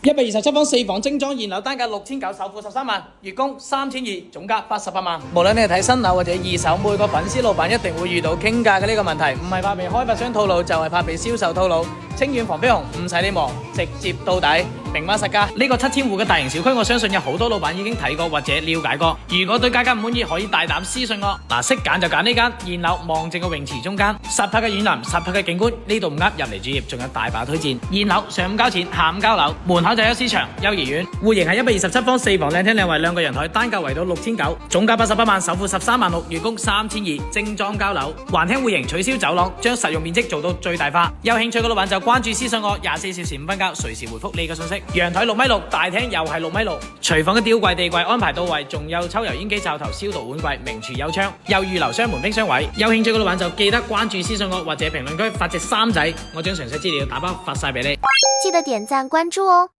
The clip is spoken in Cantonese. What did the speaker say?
127方4房精裝現樓單價6900，首付13萬，月供3200，總價88萬。無論你係睇新樓或者二手，每個粉絲老闆一定會遇到傾價嘅呢個問題，唔係怕被開發商套路，就係怕被銷售套路。清遠防飛鴻唔使你忙，直接到底，明碼實價。呢個7000戶嘅大型小區，我相信有好多老闆已經睇過或者了解過。如果對價格唔滿意，可以大膽私信我。識揀就揀呢間現樓，望正個泳池中間，實拍嘅遠臨，實拍嘅景觀，呢度唔呃入嚟主頁，仲有大把推薦。現樓上午交錢，下午交樓，門口就有市場、幼兒園。戶型係127方4房，靚廳靚位，2個人台，單價圍到6900，總價88萬，首付13萬6，月供3200，精裝交樓。環廳戶型取消走廊，將實用面積做到最大化。有興趣嘅老闆就關注私信我，24小時5分交，隨時回覆你嘅信息。陽台6米6，大廳又係6米6，廚房嘅吊櫃地櫃安排到位，仲有抽油煙機罩頭、消毒碗櫃，名廚有窗，又預留雙門冰箱位。有興趣嘅老闆就記得關注私信我，或者評論區發隻3仔，我將詳細資料打包發晒俾你。記得點讚關注哦。